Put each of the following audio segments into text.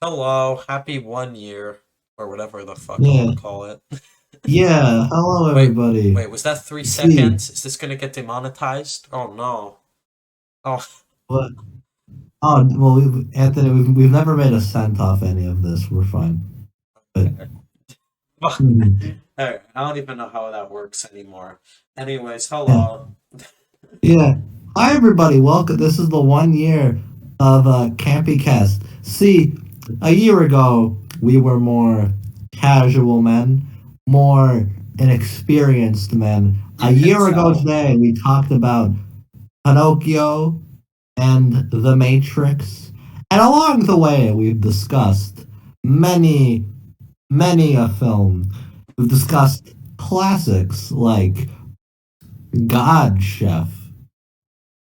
Hello, happy 1 year, or whatever the fuck you want Yeah, to call it. yeah. Hello, Wait, everybody. wait, was that three See seconds? Is this gonna get demonetized? Oh no. Oh, what? Oh, well, Anthony, we've never made a cent off any of this. We're fine. But okay. mhm. Alright, I don't even know how that works anymore. Anyways, Yeah, hello. yeah. Hi, everybody. Welcome. This is the 1 year of Campy Cast. See, a year ago we were more casual men, more inexperienced men. A You can year ago tell. today we talked about Pinocchio and The Matrix. And along the way, we've discussed many, many a film. We've discussed classics like God Chef,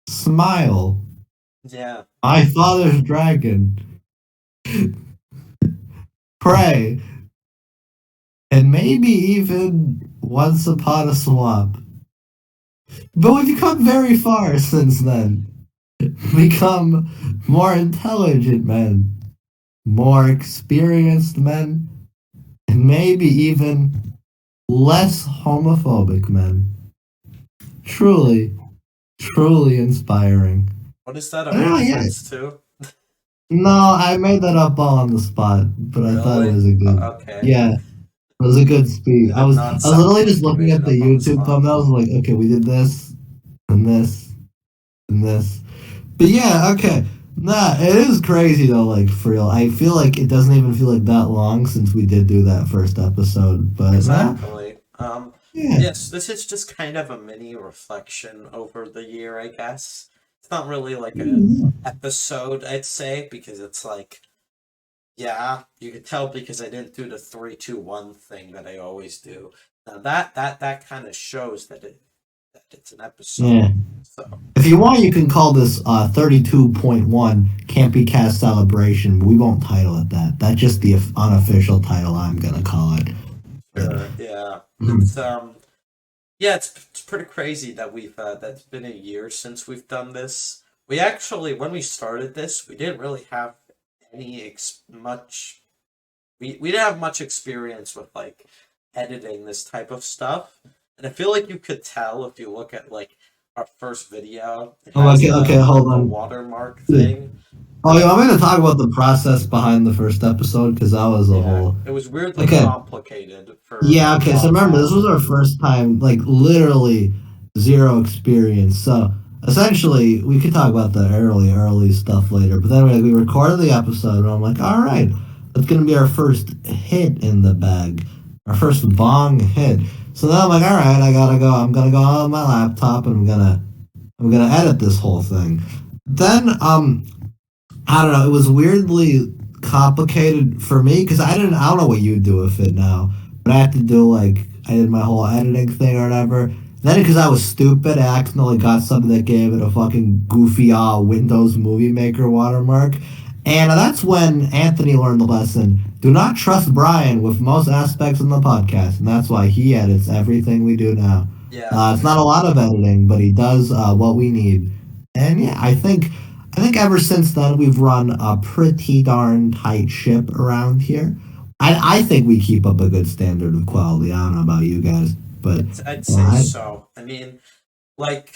Smile, Yeah. My Father's Dragon, Pray, and maybe even Once Upon a Swap. But we've come very far since then. Become more intelligent men, more experienced men, and maybe even less homophobic men. Truly, truly inspiring. What is that a Yeah. reference to? No, I made that up all on the spot, but I thought it Really? was a good. Okay. Yeah, it was a good speech. It I did was not I was sound literally just like you looking made at it the up on the YouTube spot. thumbnails, like, okay, we did this and this and this. But yeah, okay. Nah, it is crazy though, like for real. I feel like it doesn't even feel like that long since we did do that first episode. But Exactly. yeah. Yes, this is just kind of a mini reflection over the year, I guess. It's not really like a episode, I'd say, because it's like, yeah, you can tell because I didn't do the 3, 2, 1 thing that I always do. Now that kind of shows that it's an episode. Yeah. So If you want, you can call this 32.1 Campy Cast Celebration, but we won't title it that. That's just the unofficial title I'm going to call it. But, sure, yeah. mm, It's Yeah, it's pretty crazy that we've that's been a year since we've done this. We actually, when we started this, we didn't really have any much. We didn't have much experience with like editing this type of stuff, and I feel like you could tell if you look at like our first video. It oh, has okay, hold the on. watermark thing, Oh, and you I want me to talk about the process behind the first episode? Because that was a yeah, whole. it was weirdly Okay, complicated for yeah, a okay. So while remember, this now. was our first time, like literally zero experience. So essentially, we could talk about the early stuff later. But then we recorded the episode, and I'm like, all right, that's gonna be our first hit in the bag, our first bong hit. So then I'm like, all right, I gotta go. I'm gonna go on my laptop, and I'm gonna edit this whole thing. Then I don't know. It was weirdly complicated for me because I don't know what you do with it now, but I had to do like I did my whole editing thing or whatever. Then because I was stupid, I accidentally got something that gave it a fucking goofy Windows Movie Maker watermark, and that's when Anthony learned the lesson: do not trust Brian with most aspects of the podcast, and that's why he edits everything we do now. Yeah, It's not a lot of editing, but he does what we need, and yeah, I think ever since then we've run a pretty darn tight ship around here. I think we keep up a good standard of quality. I don't know about you guys, but I'd uh, say I so. I mean, like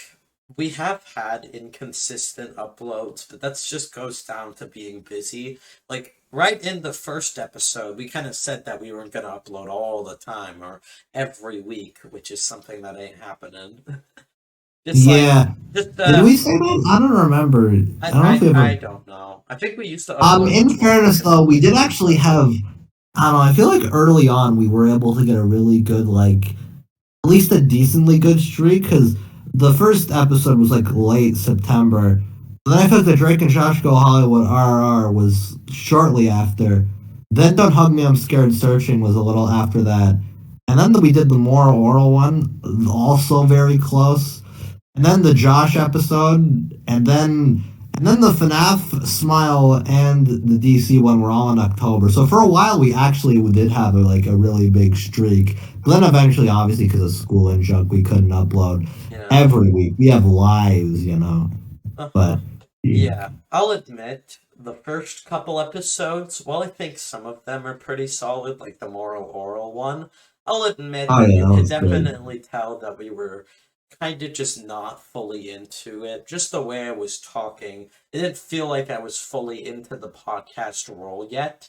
we have had inconsistent uploads, but that's just goes down to being busy. Like right in the first episode, we kind of said that we weren't gonna upload all the time or every week, which is something that ain't happening. Just like yeah. just Did we say that? I don't remember. I don't know if we ever. I don't know. I think we used to upload In more fairness though, we did actually consistently. have. I don't know. I feel like early on we were able to get a really good like at least a decently good streak because the first episode was like late September. Then I feel like the Drake and Josh Go Hollywood RR was shortly after. Then Don't Hug Me, I'm Scared Searching was a little after that. And then we did the more oral one, also very close. And then the Josh episode, and then the FNAF Smile and the DC one were all in October. So for a while we actually did have a really big streak. But then eventually, obviously because of school and junk, we couldn't upload Yeah. every week. We have lives. Uh-huh. But Yeah. I'll admit, the first couple episodes, while I think some of them are pretty solid, like the moral oral one, I'll admit Oh that yeah, you that could was great. definitely tell that we were kind of just not fully into it. Just the way I was talking, it didn't feel like I was fully into the podcast role yet.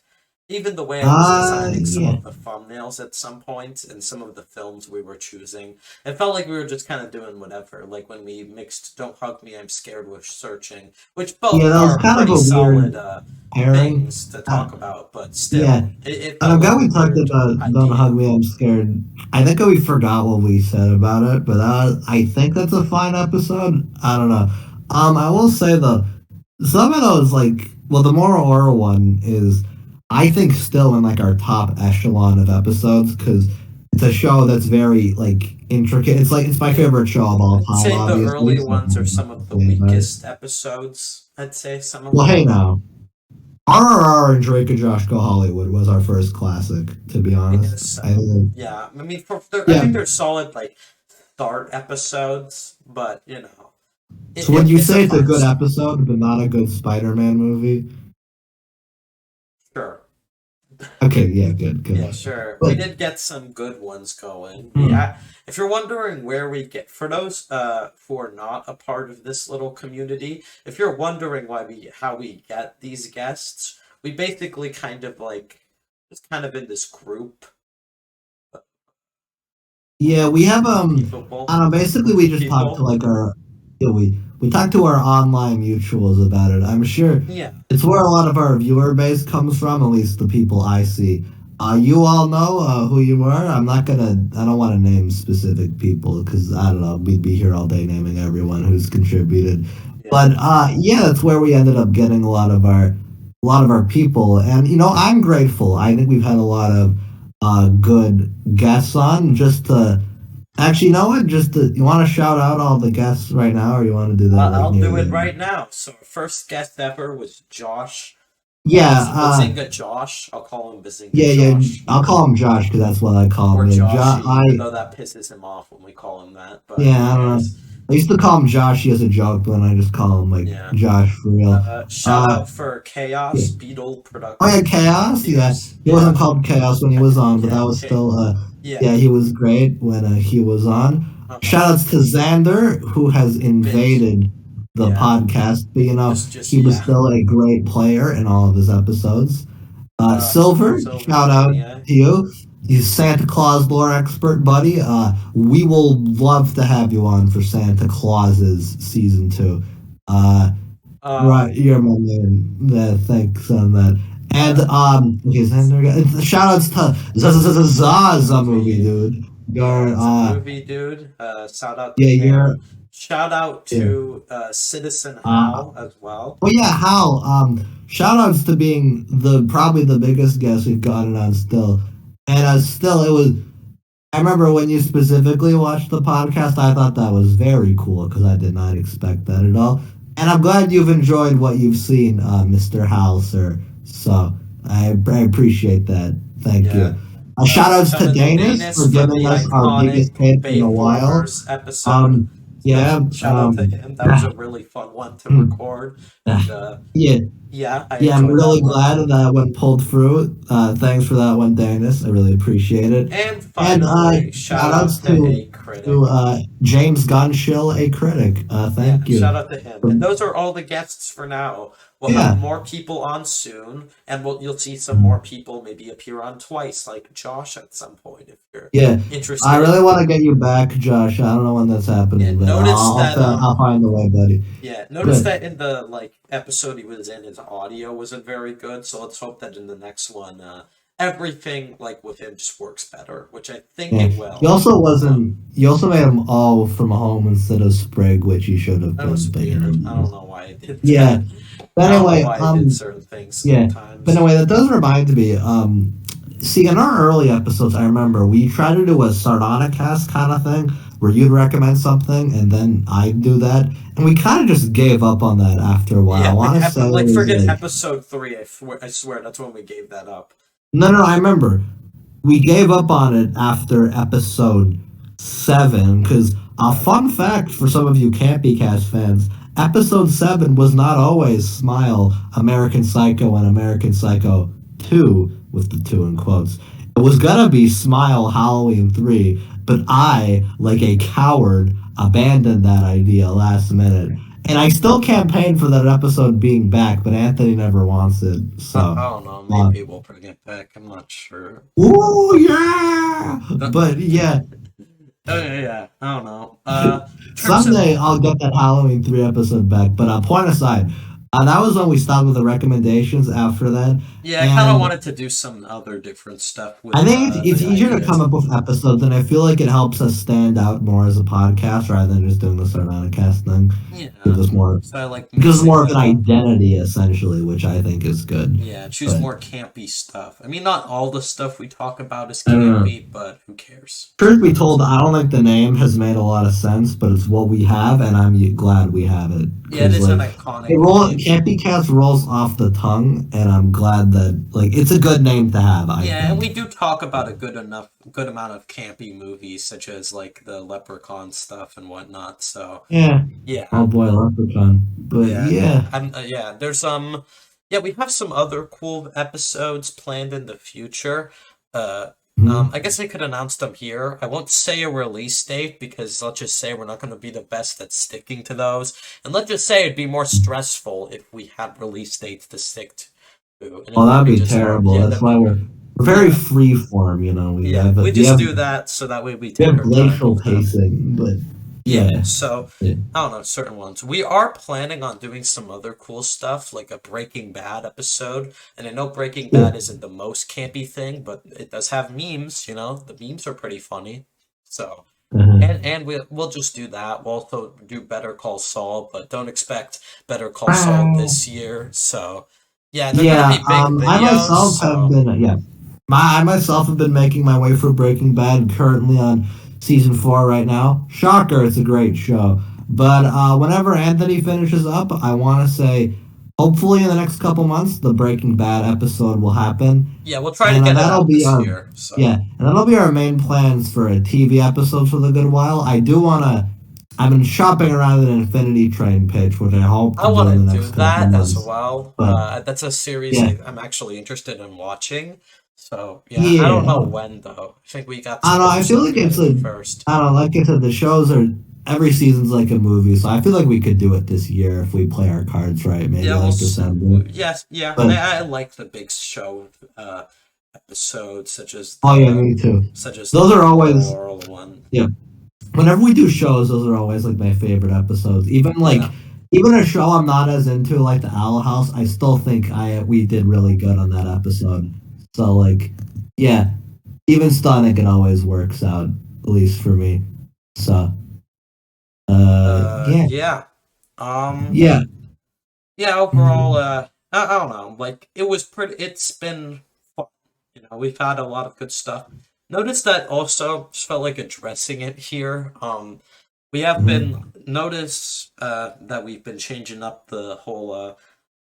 Even the way I was designing some Yeah. of the thumbnails at some point and some of the films we were choosing, it felt like we were just kind of doing whatever. Like when we mixed "Don't Hug Me, I'm Scared" with "Searching," which Yeah, both that was are kind of pretty a weird solid pairing. things to Uh, talk about, but yeah, still, it and felt I'm like glad a we talked weird about "Don't Hug idea. Me, I'm Scared." I think we forgot what we said about it, but I think that's a fine episode. I don't know. I will say though, some of those like, well, the Moral Aura one is, I think, still in like our top echelon of episodes because it's a show that's very like intricate. It's like it's my Yeah. favorite show of all I'd time, say the obviously. early So I ones are have some nothing of to the say about it. weakest episodes. I'd say some of Well, hey them. now, RRR and Drake and Josh Go Hollywood was our first classic, to be honest. Yes. I think, Yeah. I mean, I yeah. think they're solid, like, start episodes, but, So would you it's a say it's a fine good start. episode, but not a good Spider-Man movie? Sure. Okay, yeah, good, good. Yeah, sure. We But did get some good ones going. hmm, If you're wondering where we get for those who are not a part of this little community, if you're wondering how we get these guests, we basically kind of like just kind of in this yeah, we have of I people, don't know, basically group we of just talked to people. like our, yeah, we talked to our online mutuals about it. I'm sure Yeah. it's where a lot of our viewer base comes from, at least the people I see. You all know who you are. I don't want to name specific people because I don't know, we'd be here all day naming everyone who's contributed. Yeah. But yeah, that's where we ended up getting a lot of our people, and I'm grateful. I think we've had a lot of good guests on. Just to actually, you know what? You want to shout out all the guests right now, or you want to do that like I'll near do the it end? right now. So our first guest ever was Josh. Yeah, Bazinga Josh. I'll call him Bazinga yeah, yeah. Josh. I'll call him Josh because that's what I call Or him. Yeah, Joshy, even though that pisses him off when we call him that. But who yeah, I don't know. cares? I used to call him Joshy as a joke, but then I just call him like Yeah. Josh for real. Shout Uh, out for yeah. Chaos Beetle Oh yeah, Production Chaos. Yeah, Volunteers. he wasn't Yeah. called Chaos when he was on, but that Yeah. was still. Yeah. Yeah, he was great when he was on. Uh-huh. Shoutouts to Xander who has Been. invaded the Yeah. podcast, but Just he was yeah. still a great player in all of his episodes. Silver, Silver shout out Maniac. to you. You Santa Claus lore expert, buddy. We will love to have you on for Santa Claus's season 2. Uh, right, Um. you're my man. Thanks on that. And Yeah. okay, shout outs to Zaza movie, Movie. dude. Yeah. You're It's a movie, dude. Shout out to yeah, you're him. Shout out yeah. to Citizen Uh, Hal as well. well, yeah, Hal. Shout outs to being the probably the biggest guest we've gotten on still, and still it was. I remember when you specifically watched the podcast, I thought that was very cool because I did not expect that at all. And I'm glad you've enjoyed what you've seen, Mr. Hal, sir. So I appreciate that. Thank Yeah. you. Shout outs Shout to out to Danis Danis for for giving the us our iconic biggest hit in a Bay while. Formers episode. Um, yeah, Shout out to him. That was a really fun one to record. And yeah, yeah, I yeah, I'm enjoyed that really one. glad that one pulled through. Thanks for that one, Danis. I really appreciate it. And And finally, shout shout out outs to A to Critic. James Gunshill, a critic. Yeah, Thank you. shout out to him. And those are all the guests for now. We'll have Yeah. more people on soon, and you'll see some more people maybe appear on twice, like Josh at some point if you're Yeah. I interested. really want to get you back, Josh. I don't know when that's Yeah, happening, but notice that I'll find a way, buddy. notice Good. that in the episode he was in, his audio wasn't very good. So let's hope that in the next one, everything with him just works better, which I think Yeah. it He will. also Um, wasn't. You also made him all from home instead of Sprig, which he should have that was been. But weird. I don't know why I did yeah. that. But I don't know anyway, why I did certain things yeah. But sometimes. anyway, that does remind me. See, in our early episodes, I remember we tried to do a Sardonicast kind of thing where you'd recommend something and then I'd do that, and we kind of just gave up on that after a while. I Yeah, want to say it was forget like episode 3. I swear that's when we gave that up. no, I remember we gave up on it after episode 7 because a fun fact for some of you Campy Cast fans. episode 7 was not always Smile, American Psycho, and American Psycho 2, with the 2 in quotes. It was gonna be Smile Halloween 3, but I, like a coward, abandoned that idea last minute. And I still campaign for that episode being back, but Anthony never wants it. So, I don't know. uh, Maybe we'll bring it back. I'm not sure. ooh, yeah! But yeah, Oh yeah, I don't know. In terms of someday I'll get that Halloween 3 episode back. But point aside, that was when we stopped with the recommendations after that. yeah, I kind of And wanted to do some other different stuff I with think it's the easier to come ideas. up with episodes, and I feel like it helps us stand out more as a podcast rather than just doing the Sarmaticast thing. Yeah, Gives us more, so I like gives us mixing more of an that up. identity, essentially, which I think is good. Yeah, choose But more campy stuff. I mean, not all the stuff we talk about is I don't know. campy, but who cares? Truth be told, I don't think the name has made a lot of sense, but it's what we have, and I'm glad we have it. Yeah, it Because, is an like, iconic name. Campy Cats rolls off the tongue, and I'm glad that, like, it's a good name to have, I Yeah, and we think. do talk about a good amount of campy movies, such as like the Leprechaun stuff and whatnot. So Yeah. yeah, Oh boy, Leprechaun. But yeah, yeah. yeah. There's yeah, we have some other cool episodes planned in the future. Uh, I Mhm. guess I could announce them here. I won't say a release date because let's just say we're not going to be the best at sticking to those, and let's just say it'd be more stressful if we had release dates to stick to, and it Well, would that'd be be just hard. terrible. Yeah, That's that'd why be we're very yeah. free form, you know. Yeah, we We just have do that so that way we we take have our time glacial with them. pacing, but Yeah, yeah. so Yeah. I don't know, certain ones. We are planning on doing some other cool stuff, like a Breaking Bad episode. And I know Breaking Yeah. Bad isn't the most campy thing, but it does have memes, you know? The memes are pretty funny. So, Uh-huh. and we'll just do that. We'll also do Better Call Saul, but don't expect Better Call Saul Uh, this year. So, yeah, they're gonna yeah, be big I videos, myself have so been I myself have been making my way through Breaking Bad, currently on season 4 right now. Shocker, it's a great show. But whenever Anthony finishes up, I want to say, hopefully in the next couple months, the Breaking Bad episode will happen, yeah, we'll try to and get it that'll out be this our year. So, and that'll be our main plans for a TV episode for the good while. I do want to. I've been shopping around an Infinity Train pitch, which I hope I to do want in the to do next couple that as months. well. But That's a series yeah, I'm actually interested in watching. So yeah, I don't know yeah. when though. I think we got I some don't know. other I feel stuff like we got to it's do a. first. I don't know. Like I said, the shows are every season's like a movie, so I feel like we could do it this year if we play our cards right. Maybe Yeah, like December. yes, yeah. But I like the big show episodes oh yeah, me too. such as Those the are always floral one. yeah. Whenever we do shows, those are always like my favorite episodes. Yeah. Even a show I'm not as into, like the Owl House, I still think I we did really good on that episode. So like, yeah, even stunning it always works out, at least for me. So yeah, Yeah. Um. yeah. Yeah. Overall, Mhm. I don't know. Like it was pretty. It's been fun. You know, we've had a lot of good stuff. Notice that also just felt like addressing it here. We have been Mhm. notice that we've been changing up the whole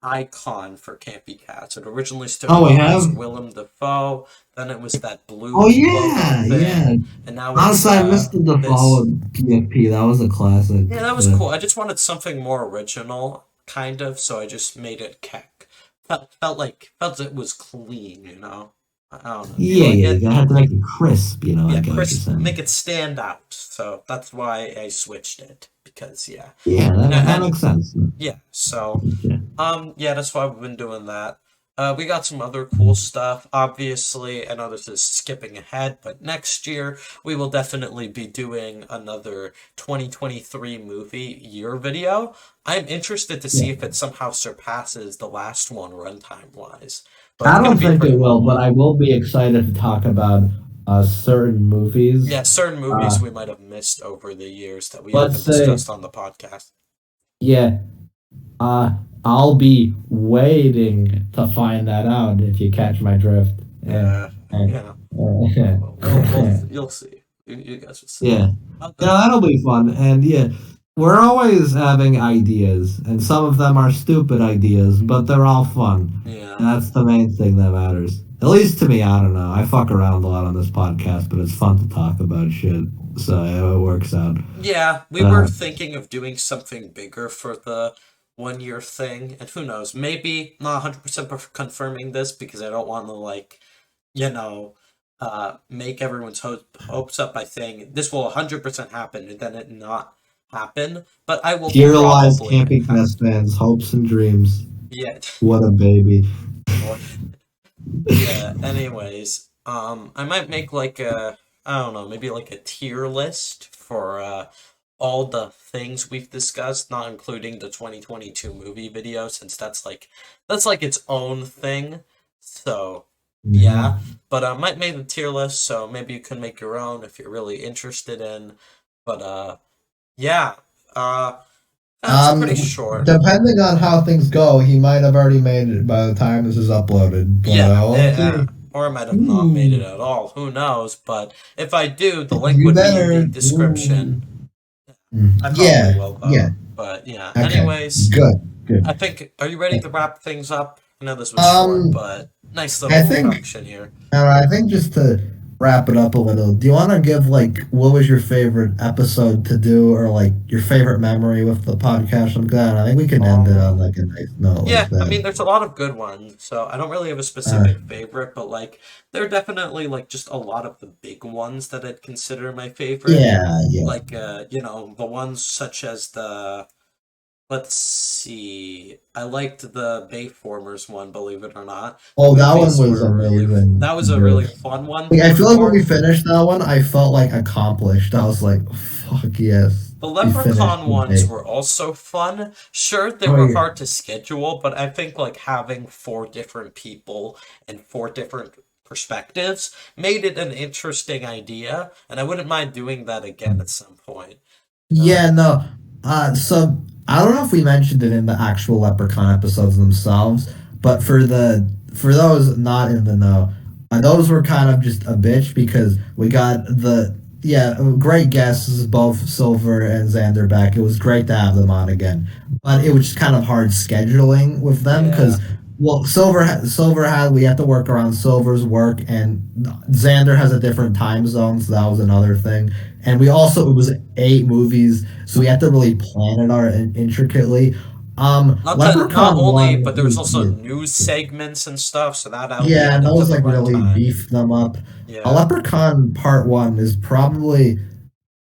icon for Campy Cats. It originally started Oh, we off as have. Willem Dafoe, then it was that Oh blue logo yeah, thing, yeah. and now it's Honestly, I missed the this. follow PFP. That was a classic. Yeah, that was cool. I just wanted something more original, kind of, so I just made it keck. Felt it was clean, you know. I don't know. Do you Yeah, like yeah. it? You have to make it crisp. You know, I Yeah, get what you're Chris, make saying. it stand out. So that's why I switched it because yeah, Yeah, that and makes sense. yeah. So Yeah. yeah, that's why we've been doing that. We got some other cool stuff. Obviously, I know this is skipping ahead, but next year we will definitely be doing another 2023 movie year video. I'm interested to see Yeah. if it somehow surpasses the last one runtime wise, but it's I gonna don't be a think pretty it long will, but one. I will be excited to talk about certain movies. Yeah, certain Uh, movies we might have missed over the years that we let's haven't say, discussed on the podcast. yeah, I'll be waiting to find that out if you catch my drift. Eh, eh, Yeah, eh, well, eh. you'll see. You guys will see. Yeah. Oh, Yeah, good. that'll be fun. And yeah, we're always having ideas, and some of them are stupid ideas, but they're all fun. Yeah. And that's the main thing that matters. At least to me, I don't know. I fuck around a lot on this podcast, but it's fun to talk about shit. So it works out. Yeah, we were Uh, thinking of doing something bigger for the 1 year thing, and who knows, maybe not 100% confirming this because I don't want to, like, you know, make everyone's hopes up by saying this will 100% happen and then it not happen, but I will Dear lies, probably camping have, cast fans, hopes and dreams. yeah, What a baby. what, yeah, anyways, I might make like I don't know, maybe like a tier list for, all the things we've discussed, not including the 2022 movie video, since that's like its own thing. So yeah, Mhm. but I might make a tier list, so maybe you can make your own if you're really interested in. But yeah, uh, that's Um, pretty short. depending on how things go, he might have already made it by the time this is uploaded, but Yeah, we'll see. or I might have not made it Ooh, at all. Who knows? But if I do, the link you would be in the better. Ooh. description. I probably Yeah, will yeah. though. But yeah. Okay, Anyways, good, good. I think, are you ready to wrap things up? I know this was short, Um, but nice I little think introduction here. I think just to wrap it up a little, do you want to give like what was your favorite episode to do, or like your favorite memory with the podcast? I'm glad. I think we can end it on Um, like a nice note like yeah, I that. mean, there's a lot of good ones, so I don't really have a Uh, specific favorite, but like, there are definitely like just a lot of the big ones that I'd consider my favorite. yeah, yeah. Like, the ones such as let's see, I liked the Bayformers one, believe it or not. The Oh, that one movies was were amazing that was to a do. really fun one Like, to I feel like when we record. finished that one, I felt like accomplished. I was like, "Fuck yes, The we finished Leprechaun the ones day." were also fun. Sure, they Oh were yeah. hard to schedule, but I think like having four different people and four different perspectives made it an interesting idea, and I wouldn't mind doing that again at some point. Yeah, no. So I don't know if we mentioned it in the actual Leprechaun episodes themselves, but for those not in the know, those were kind of just a bitch because we got the great guests both Silver and Xander back. It was great to have them on again, but it was just kind of hard scheduling with them Yeah. because well, Silver had we had to work around Silver's work, and Xander has a different time zone, so that was another thing. And we also it was 8 movies, so we had to really plan it out intricately. Not Leprechaun only, one but there was was also news segments and stuff, so that only yeah, and added to those the like really runtime. beefed them up. A Yeah. Leprechaun Part One is probably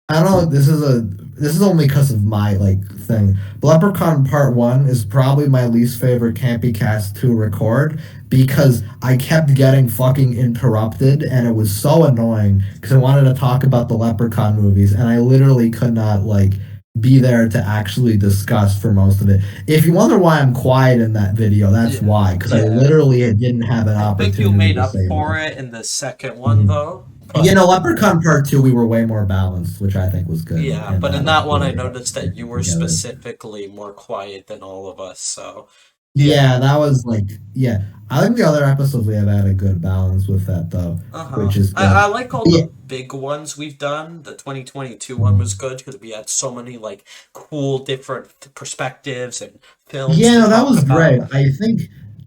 I don't know. This is only because of my like thing. Leprechaun Part One is probably my least favorite Campy Cast to record because I kept getting fucking interrupted and it was so annoying because I wanted to talk about the Leprechaun movies and I literally could not like be there to actually discuss for most of it. If you wonder why I'm quiet in that video, that's Yeah. why because I Yeah. literally didn't have an I think you opportunity made to up say for much. it in the second one, Mhm. though. You But know, Leprechaun Part Two, we were way more balanced, which I think was good yeah, in but in that that one. one, We I were noticed that you were together. specifically more quiet than all of us. So yeah. Yeah, that was like, yeah. I think the other episodes we have had a good balance with that though, Uh-huh. which is I good. like all Yeah, the big ones we've done. The 2022 one was good because we had so many like cool different perspectives and films yeah, to no, that talk was great. about. I think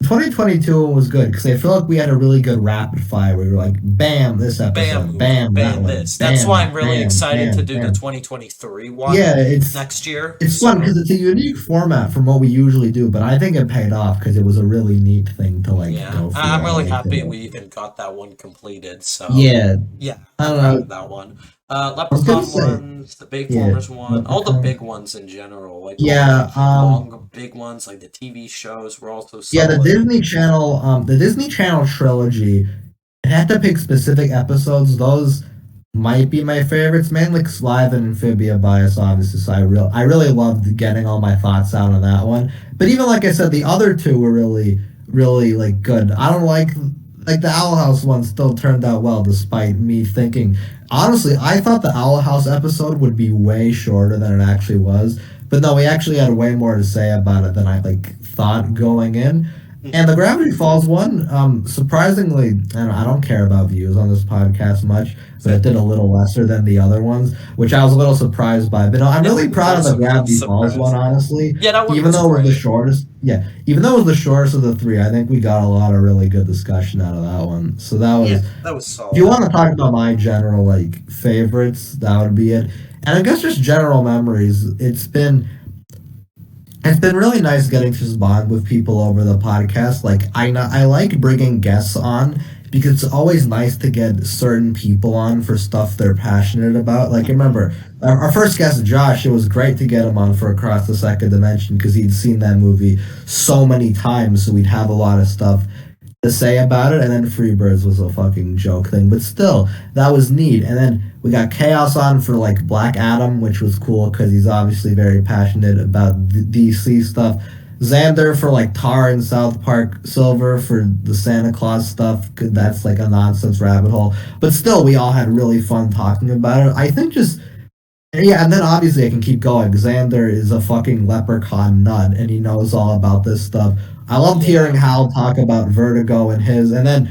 2022 was good because I feel like we had a really good rapid fire. We were like, bam, this Bam episode, movie, bam, that bam one, this. That's why bam, I'm really bam, excited to bam, do the bam. 2023 one Yeah, next year. it's fun because So it's a unique format from what we usually do, but I think it paid off because it was a really neat thing to like yeah, go I'm through. I really liked happy it. we even got that one completed. So, Yeah, yeah, I I'm don't proud know. of that one. I was gonna Leprechaun say, ones, the Big yeah, Formers one, all the Leprechaun. big ones in general, like all the Yeah, long big ones, like the TV shows, were also yeah, solid. The Disney Channel trilogy. I had to pick specific episodes. Those might be my favorites, mainly Slive and Amphibia Bias, obviously. So I really loved getting all my thoughts out on that one. But even like I said, the other two were really like good. I don't like the Owl House one still turned out well, despite me thinking. Honestly, I thought the Owl House episode would be way shorter than it actually was. But no, we actually had way more to say about it than I like thought going in. And the Gravity Falls one, surprisingly, and I don't care about views on this podcast much, but it did a little lesser than the other ones, which I was a little surprised by. But no, I'm Yeah, really it's proud of the also Gravity Falls one, surprising. honestly. Yeah, that one Even was though it was the great. shortest, yeah, even though it was the shortest of the three, I think we got a lot of really good discussion out of that one. So that Yeah, was, that was if you solid. want to talk about my general like favorites, that would be it. And I guess just general memories. It's been really nice getting to just bond with people over the podcast. Like I like bringing guests on because it's always nice to get certain people on for stuff they're passionate about. Like Hmm. remember our first guest, Josh. It was great to get him on for Across the Second Dimension because he'd seen that movie so many times, so we'd have a lot of stuff to say about it. And then Freebirds was a fucking joke thing, but still, that was neat. And then we got Chaos on for like Black Adam, which was cool because he's obviously very passionate about DC stuff. Xander for like Tar and South Park, Silver for the Santa Claus stuff. 'Cause that's like a nonsense rabbit hole. But still, we all had really fun talking about it. I think just yeah, and then obviously I can keep going. Xander is a fucking leprechaun nut, and he knows all about this stuff. I loved hearing Yeah, Hal talk about Vertigo and his, and then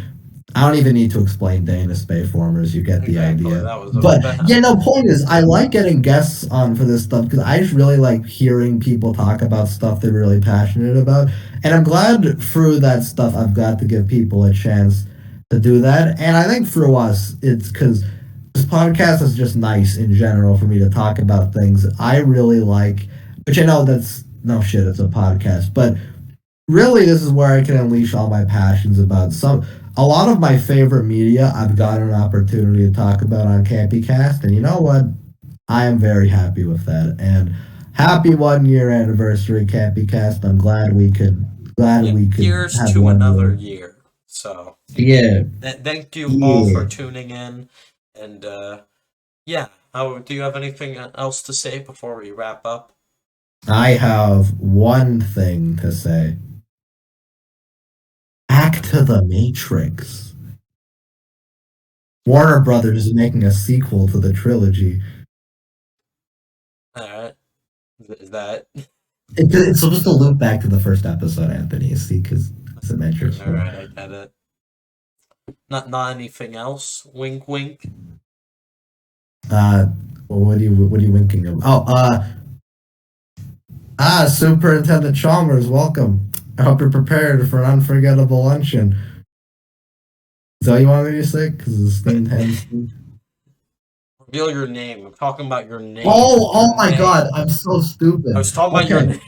I don't even need to explain Dana Spayformers. You get the exactly. idea. That was But a yeah, no. Point is, I like getting guests on for this stuff because I just really like hearing people talk about stuff they're really passionate about, and I'm glad through that stuff I've got to give people a chance to do that. And I think through us, it's because this podcast is just nice in general for me to talk about things I really like, which I know that's no shit, it's a podcast, but really this is where I can unleash all my passions about some a lot of my favorite media I've gotten an opportunity to talk about on CampyCast, and you know what? I am very happy with that. And happy 1 year anniversary CampyCast. I'm glad yeah. we could Here's have to 1 year. another year. So Yeah. thank you all Yeah. for tuning in, and yeah. How do you have anything else to say before we wrap up? I have one thing to say. Back to the Matrix. Warner Brothers is making a sequel to the trilogy. All right. Is that It's supposed to loop back to the first episode, Anthony. See, because it's a Matrix all film. right? I get it. Not anything else. Wink, wink. Uh, what are you winking of? Oh, Superintendent Chalmers, welcome. I hope you're prepared for an unforgettable luncheon. Is that what you want me to say? Because the steamed hen. Reveal your name. I'm talking about your name. Your Oh my God! name. I'm so I stupid. was talking about your Okay, name.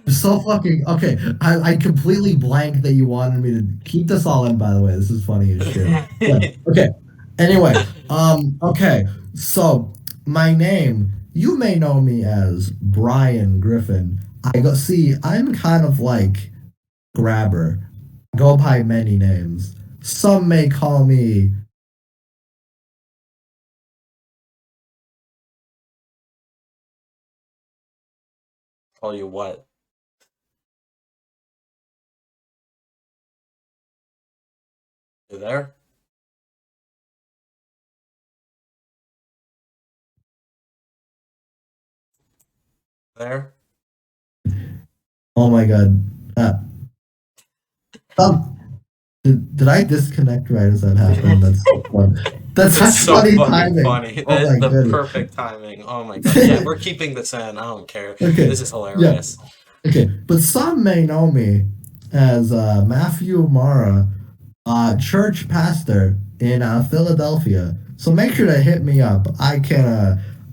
so fucking okay. I completely blanked that you wanted me to keep this all in. By the way, this is funny as shit. But okay. Anyway, okay. So my name, you may know me as Brian Griffin. I go see. I'm kind of like Grabber. Go by many names. Some may call me. Call you what? You there? There? Oh my God. Um, did I disconnect right as that happened? That's so fun. That's That's such so funny fucking timing. funny. Oh That is my the goodness. perfect timing. Oh my god. Yeah, we're keeping this in. I don't care. Okay. This is Yeah. hilarious. Okay. But some may know me as Matthew Mara, church pastor in Philadelphia. So make sure to hit me up.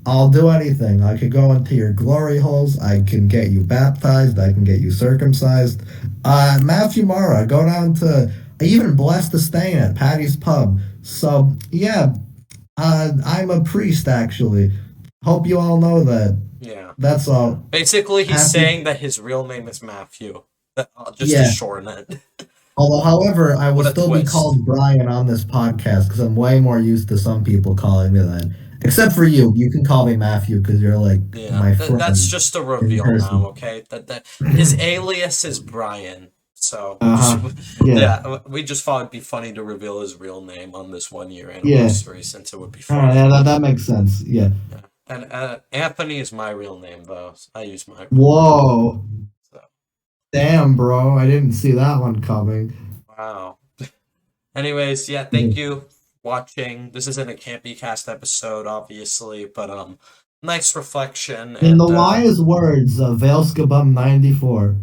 I'll do anything. I could go into your glory holes. I can get you baptized. I can get you circumcised. Matthew Mara, go down to, I even blessed to stay at Patty's Pub. So yeah, I'm a priest actually. Hope you all know that. Yeah. That's all. Basically, he's Happy. saying that his real name is Matthew. Just to Yeah. shorten it. Although, however, I will What a still be twist. called Brian on this podcast because I'm way more used to some people calling me that. Except for you. You can call me Matthew because you're like Yeah, my that's friend just a in reveal now, person. okay? That his alias is Brian. So Uh just huh. Yeah. yeah, we just thought it'd be funny to reveal his real name on this 1 year Yeah. anniversary since it would be All right. funny. Yeah, that makes sense. Yeah. Yeah. And Anthony is my real name though. I use my real name. Whoa. So. Damn, bro, I didn't see that one coming. Wow. Anyways, yeah, thank you for watching. This isn't a campy cast episode, obviously, but nice reflection In the and wise words of Valeskabum 94,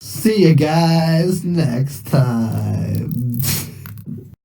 see you guys next time.